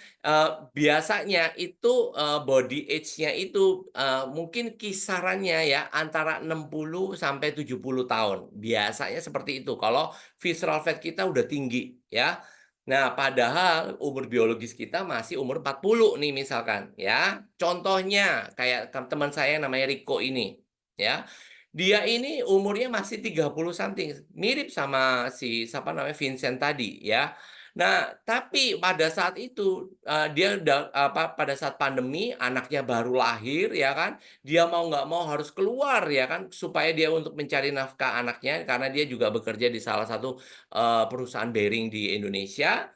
biasanya itu, body age-nya itu, mungkin kisarannya ya antara 60 sampai 70 tahun. Biasanya seperti itu kalau visceral fat kita udah tinggi ya. Nah, padahal umur biologis kita masih umur 40 nih misalkan ya. Contohnya kayak teman saya namanya Riko ini ya. Dia ini umurnya masih 30 something, mirip sama si siapa namanya Vincent tadi ya. Nah, tapi pada saat itu, dia udah pada saat pandemi anaknya baru lahir ya kan, dia mau nggak mau harus keluar ya kan, supaya dia untuk mencari nafkah anaknya karena dia juga bekerja di salah satu, perusahaan bearing di Indonesia.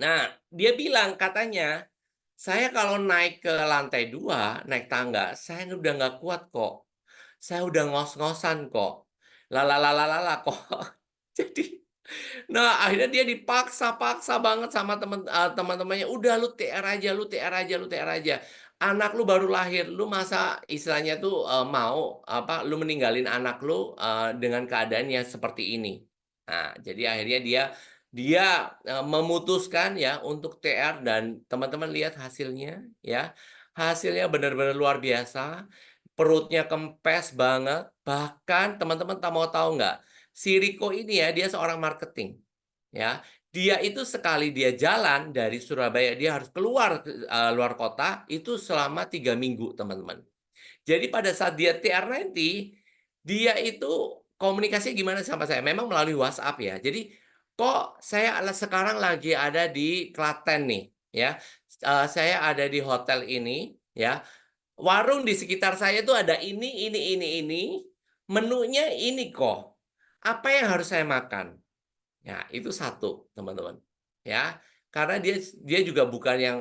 Nah, dia bilang katanya, "Saya kalau naik ke lantai 2 naik tangga, saya udah nggak kuat kok. Saya udah ngos-ngosan kok. Kok." Jadi nah, akhirnya dia dipaksa-paksa banget sama teman-temannya, "Udah lu TR aja lu TR aja lu TR aja. Anak lu baru lahir, lu masa istilahnya tuh, mau lu meninggalin anak lu, dengan keadaan yang seperti ini?" Nah, jadi akhirnya dia dia, memutuskan ya untuk TR dan teman-teman lihat hasilnya ya. Hasilnya benar-benar luar biasa, perutnya kempes banget, bahkan teman-teman mau tahu nggak? Si Riko ini ya, dia seorang marketing, ya. Dia itu sekali dia jalan dari Surabaya, dia harus keluar luar kota, itu selama 3 minggu, teman-teman. Jadi pada saat dia TR90, dia itu komunikasinya gimana sama saya? Memang melalui WhatsApp ya. Jadi, "Kok saya sekarang lagi ada di Klaten nih, ya. Saya ada di hotel ini, ya. Warung di sekitar saya tuh ada ini, menunya ini kok. Apa yang harus saya makan?" Ya, itu satu, teman-teman. Ya, karena dia dia juga bukan yang,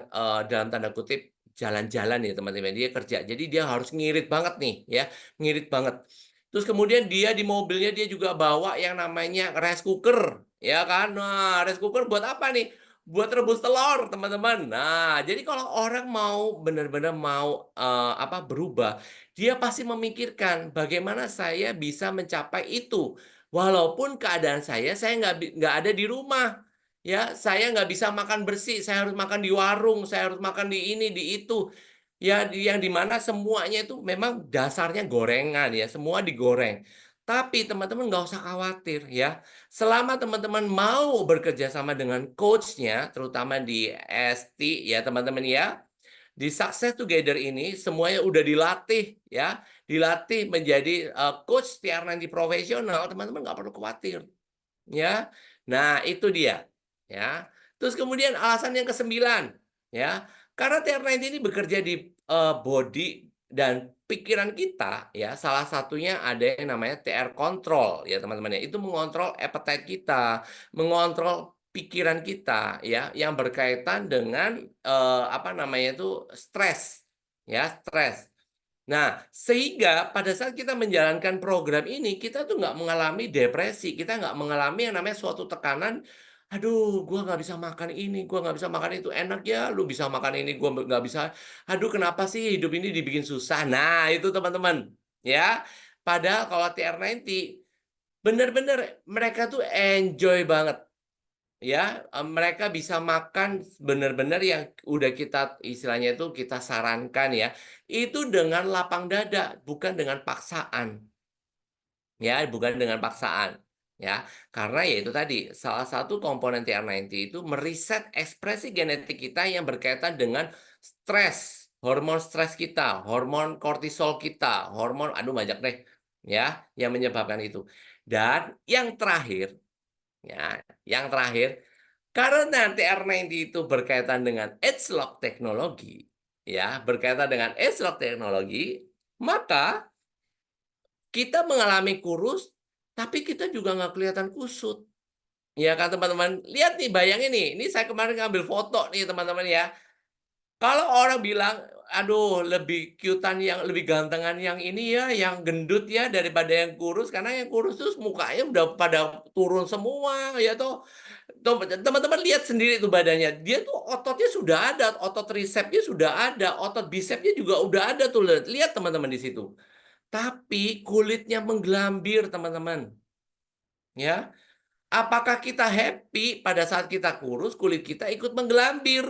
dalam tanda kutip, jalan-jalan ya teman-teman, dia kerja. Jadi dia harus ngirit banget nih ya, ngirit banget. Terus kemudian dia di mobilnya dia juga bawa yang namanya rice cooker, ya kan. Nah, rice cooker buat apa nih? Buat rebus telur, teman-teman. Nah, jadi kalau orang mau benar-benar mau berubah, dia pasti memikirkan bagaimana saya bisa mencapai itu. Walaupun keadaan saya nggak ada di rumah. Ya, saya nggak bisa makan bersih, saya harus makan di warung, saya harus makan di ini, di itu. Ya, yang di mana semuanya itu memang dasarnya gorengan ya, semua digoreng. Tapi teman-teman nggak usah khawatir ya. Selama teman-teman mau bekerja sama dengan coach-nya, terutama di ST ya teman-teman ya, di Success Together ini semuanya udah dilatih ya, dilatih menjadi coach TR90 profesional, teman-teman nggak perlu khawatir ya. Nah, itu dia ya. Terus kemudian alasan yang kesembilan ya, karena TR90 ini bekerja di body dan pikiran kita ya, salah satunya ada yang namanya TR control ya teman-teman ya. Itu mengontrol appetite kita, mengontrol pikiran kita ya, yang berkaitan dengan stres ya, stres. Nah, sehingga pada saat kita menjalankan program ini, kita tuh nggak mengalami depresi, kita nggak mengalami yang namanya suatu tekanan, aduh, gua nggak bisa makan ini, gua nggak bisa makan itu, enak ya, lu bisa makan ini, gua nggak bisa. Aduh, kenapa sih hidup ini dibikin susah? Nah, itu teman-teman, ya. Padahal kalau TR90, bener-bener mereka tuh enjoy banget. Ya, mereka bisa makan benar-benar yang udah kita istilahnya itu kita sarankan ya, itu dengan lapang dada, bukan dengan paksaan. Ya, bukan dengan paksaan. Ya, karena ya itu tadi, salah satu komponen TR90 itu meriset ekspresi genetik kita yang berkaitan dengan stres, hormon stres kita, hormon kortisol kita, hormon aduh banyak deh, ya, yang menyebabkan itu. Dan yang terakhir karena TR90 itu berkaitan dengan age-lock teknologi, ya, berkaitan dengan age-lock teknologi, maka kita mengalami kurus, tapi kita juga nggak kelihatan kusut. Ya kan teman-teman? Lihat nih, bayangin nih, ini saya kemarin ngambil foto nih teman-teman ya. Kalau orang bilang, aduh lebih cute-an yang lebih gantengan yang ini ya, yang gendut ya daripada yang kurus, karena yang kurus tuh mukanya udah pada turun semua ya toh. Teman-teman lihat sendiri tuh badannya. Dia tuh ototnya sudah ada, otot tricepsnya sudah ada, otot bicepsnya juga udah ada tuh. Lihat teman-teman di situ. Tapi kulitnya menggelambir, teman-teman. Ya. Apakah kita happy pada saat kita kurus, kulit kita ikut menggelambir?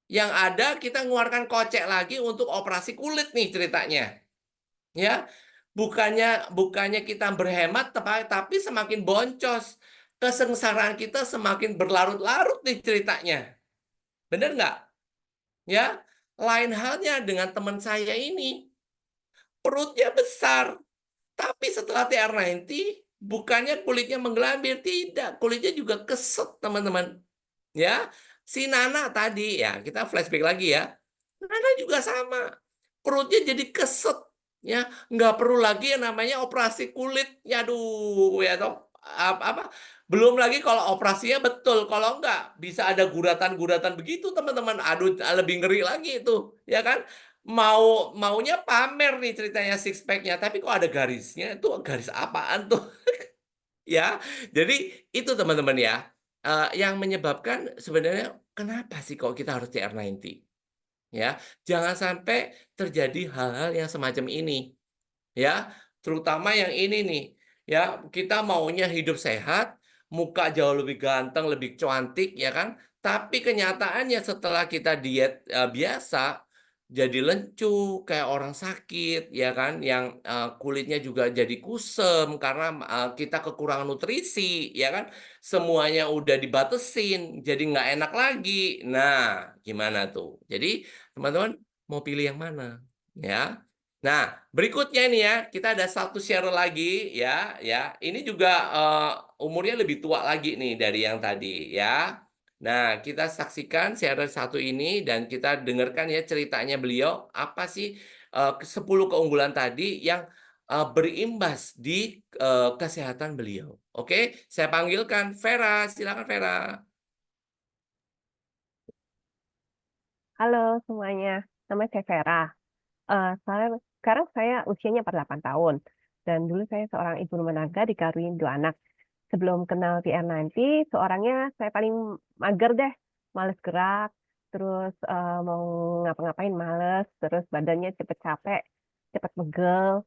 Yang ada kita mengeluarkan kocek lagi untuk operasi kulit nih ceritanya. Ya. Bukannya kita berhemat tapi semakin boncos. Kesengsaraan kita semakin berlarut-larut nih ceritanya. Benar nggak? Ya. Lain halnya dengan teman saya ini. Perutnya besar. Tapi setelah TR90, bukannya kulitnya menggelambir. Tidak. Kulitnya juga keset, teman-teman. Ya. Si Nana tadi, ya kita flashback lagi ya. Nana juga sama. Perutnya jadi keset. Ya, nggak perlu lagi yang namanya operasi kulit. Ya, aduh, ya toh. Belum lagi kalau operasinya betul. Kalau enggak, bisa ada guratan-guratan begitu, teman-teman. Aduh, lebih ngeri lagi itu. Ya kan? Maunya pamer nih ceritanya six pack-nya. Tapi kok ada garisnya? Itu garis apaan tuh? Ya, jadi itu teman-teman ya. Yang menyebabkan sebenarnya kenapa sih kok kita harus TR90? Ya, jangan sampai terjadi hal-hal yang semacam ini. Ya, terutama yang ini nih. Ya, kita maunya hidup sehat, muka jauh lebih ganteng, lebih cantik, ya kan? Tapi kenyataannya setelah kita diet biasa, jadi lencu, kayak orang sakit, ya kan? Yang kulitnya juga jadi kusem karena kita kekurangan nutrisi, ya kan? Semuanya udah dibatesin, jadi nggak enak lagi. Nah, gimana tuh? Jadi, teman-teman mau pilih yang mana? Ya. Nah, berikutnya nih ya, kita ada satu share lagi ya, ya. Ini juga umurnya lebih tua lagi nih dari yang tadi ya. Nah, kita saksikan share satu ini dan kita dengarkan ya ceritanya beliau apa sih 10 keunggulan tadi yang berimbas di kesehatan beliau. Oke, saya panggilkan Vera, silakan Vera. Halo semuanya. Namanya saya Vera. Sekarang saya usianya 48 tahun. Dan dulu saya seorang ibu rumah tangga dikaruniai 2 anak. Sebelum kenal TR90, seorangnya saya paling mager deh, males gerak, terus mau ngapa-ngapain males, terus badannya cepet capek, cepet pegel,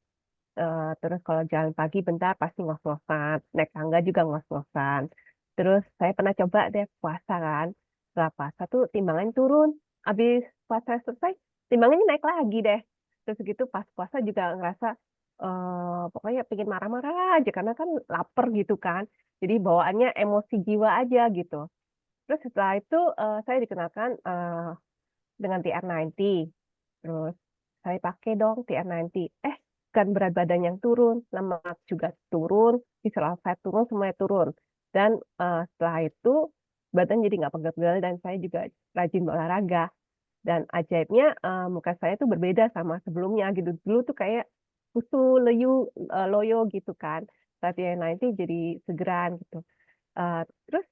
terus kalau jalan pagi bentar pasti ngos-ngosan, naik tangga juga ngos-ngosan. Terus saya pernah coba deh puasa kan, setelah puasa tuh timbangannya turun, habis puasa selesai timbangannya naik lagi deh. Terus gitu pas puasa juga ngerasa pokoknya pengen marah-marah aja karena kan lapar gitu kan. Jadi bawaannya emosi jiwa aja gitu. Terus setelah itu saya dikenalkan dengan TR90. Terus saya pakai dong TR90. Bukan berat badan yang turun, lemak juga turun, visceral fat turun, semuanya turun. Dan setelah itu badan jadi nggak pegel-pegel dan saya juga rajin olahraga. Dan ajaibnya muka saya tuh berbeda sama sebelumnya gitu. Dulu tuh kayak kusu, leyu, loyo gitu kan. Saat TR90 jadi segeran gitu. Terus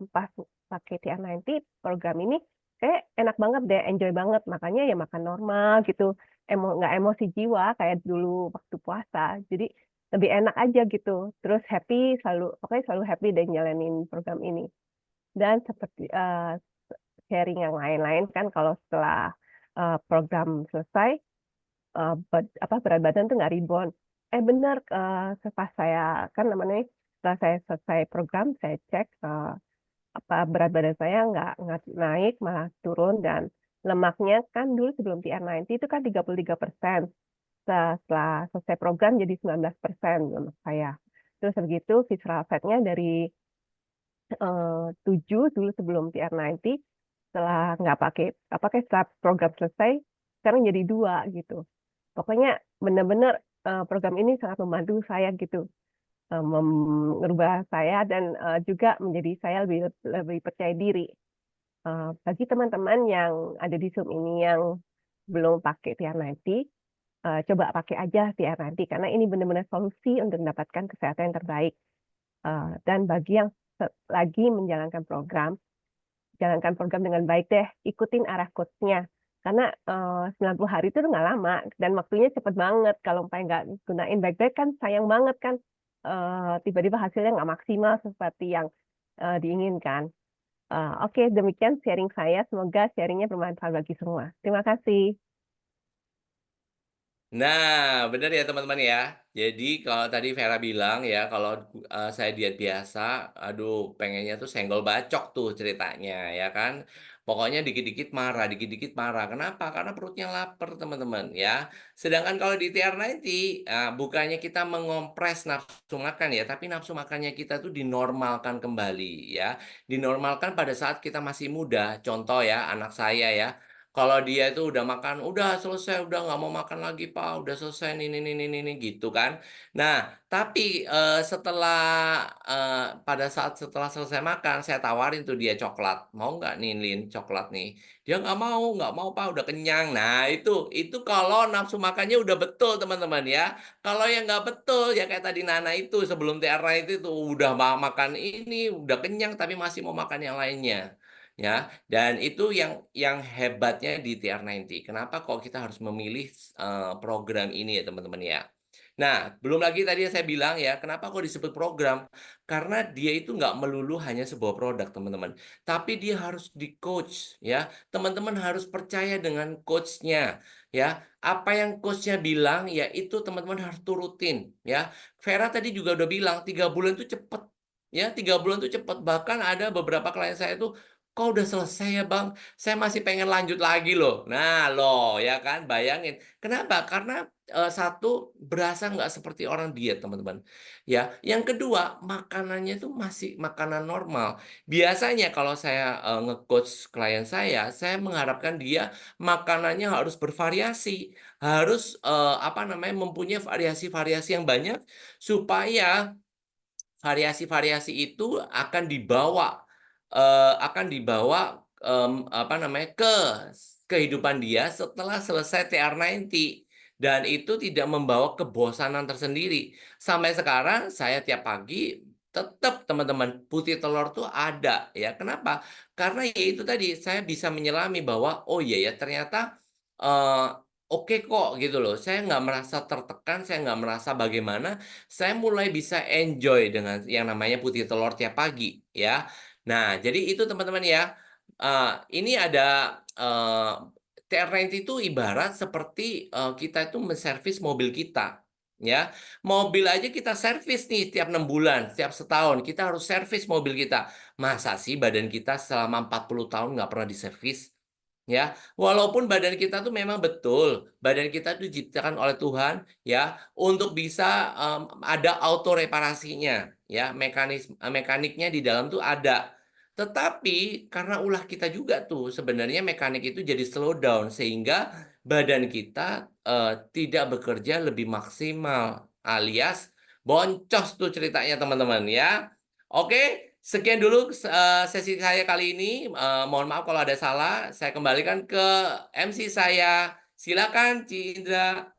pas pakai TR90 program ini kayak enak banget deh, enjoy banget. Makanya ya makan normal gitu. Nggak emosi jiwa kayak dulu waktu puasa. Jadi lebih enak aja gitu. Terus happy pokoknya selalu happy deh jalanin program ini. Dan seperti sharing yang lain-lain kan kalau setelah program selesai berat badan tuh nggak rebound. Benar setelah saya kan namanya setelah saya selesai program saya cek apa berat badan saya nggak naik malah turun dan lemaknya kan dulu sebelum TR90 itu kan 33%. Setelah selesai program jadi 19% lemak saya. Terus begitu visceral fat-nya dari 7 dulu sebelum TR90 setelah nggak pakai setelah program selesai sekarang jadi 2 gitu. Pokoknya benar-benar program ini sangat membantu saya gitu, merubah saya dan juga menjadi saya lebih percaya diri. Bagi teman-teman yang ada di Zoom ini yang belum pakai TR90, coba pakai aja TR90 karena ini benar-benar solusi untuk mendapatkan kesehatan yang terbaik. Dan bagi yang lagi menjalankan program, jalankan program dengan baik deh, ikutin arah coach-nya. Karena 90 hari itu nggak lama, dan waktunya cepet banget. Kalau nggak gunain baik-baik kan sayang banget kan. Tiba-tiba hasilnya nggak maksimal seperti yang diinginkan. Oke, demikian sharing saya. Semoga sharingnya bermanfaat bagi semua. Terima kasih. Nah, benar ya teman-teman ya. Jadi kalau tadi Vera bilang ya, kalau saya diet biasa, aduh pengennya tuh senggol bacok tuh ceritanya ya kan. Pokoknya dikit-dikit marah, dikit-dikit marah. Kenapa? Karena perutnya lapar teman-teman ya. Sedangkan kalau di TR90, bukannya kita mengompres nafsu makan ya, tapi nafsu makannya kita tuh dinormalkan kembali ya. Dinormalkan pada saat kita masih muda. Contoh ya, anak saya ya. Kalau dia itu udah makan, "Udah selesai, udah nggak mau makan lagi, Pak, udah selesai ini," gitu kan. Nah, tapi, pada saat setelah selesai makan, saya tawarin tuh dia coklat, "Mau nggak nih, Lin, coklat nih?" Dia, nggak mau, Pak, udah kenyang." Nah, itu kalau nafsu makannya udah betul, teman-teman ya. Kalau yang nggak betul, ya kayak tadi Nana itu, sebelum TR itu tuh, udah makan ini, udah kenyang, tapi masih mau makan yang lainnya, ya. Dan itu yang hebatnya di TR90. Kenapa kok kita harus memilih, program ini ya teman-teman ya. Nah, belum lagi tadi yang saya bilang ya, kenapa kok disebut program? Karena dia itu nggak melulu hanya sebuah produk teman-teman, tapi dia harus di-coach ya. Teman-teman harus percaya dengan coach-nya ya. Apa yang coach-nya bilang, ya itu teman-teman harus turutin ya. Vera tadi juga udah bilang 3 bulan itu cepet ya, 3 bulan itu cepet. Bahkan ada beberapa klien saya itu, "Kok udah selesai ya Bang? Saya masih pengen lanjut lagi loh." Nah loh, ya kan, bayangin. Kenapa? Karena, satu, berasa nggak seperti orang diet, teman-teman. Ya, yang kedua, makanannya itu masih makanan normal. Biasanya kalau saya, nge-coach klien saya mengharapkan dia makanannya harus bervariasi, harus, mempunyai variasi-variasi yang banyak supaya variasi-variasi itu ke kehidupan dia setelah selesai TR90 dan itu tidak membawa kebosanan tersendiri. Sampai sekarang saya tiap pagi tetap teman-teman putih telur tuh ada ya. Kenapa? Karena ya itu tadi saya bisa menyelami bahwa oh iya ya ternyata eee, oke kok gitu loh. Saya nggak merasa tertekan, saya nggak merasa bagaimana, saya mulai bisa enjoy dengan yang namanya putih telur tiap pagi ya. Nah, jadi itu teman-teman ya, ini ada, TR90 itu ibarat seperti, kita itu menservis mobil kita, ya. Mobil aja kita servis nih setiap 6 bulan, setiap setahun, kita harus servis mobil kita. Masa sih badan kita selama 40 tahun nggak pernah diservis? Ya, walaupun badan kita tuh memang betul, badan kita tuh diciptakan oleh Tuhan ya untuk bisa, ada auto reparasinya ya, mekaniknya di dalam tuh ada. Tetapi karena ulah kita juga tuh sebenarnya mekanik itu jadi slow down sehingga badan kita, tidak bekerja lebih maksimal, alias boncos tuh ceritanya teman-teman ya. Oke, sekian dulu sesi saya kali ini, mohon maaf kalau ada salah, saya kembalikan ke MC saya. Silakan Ci Indra.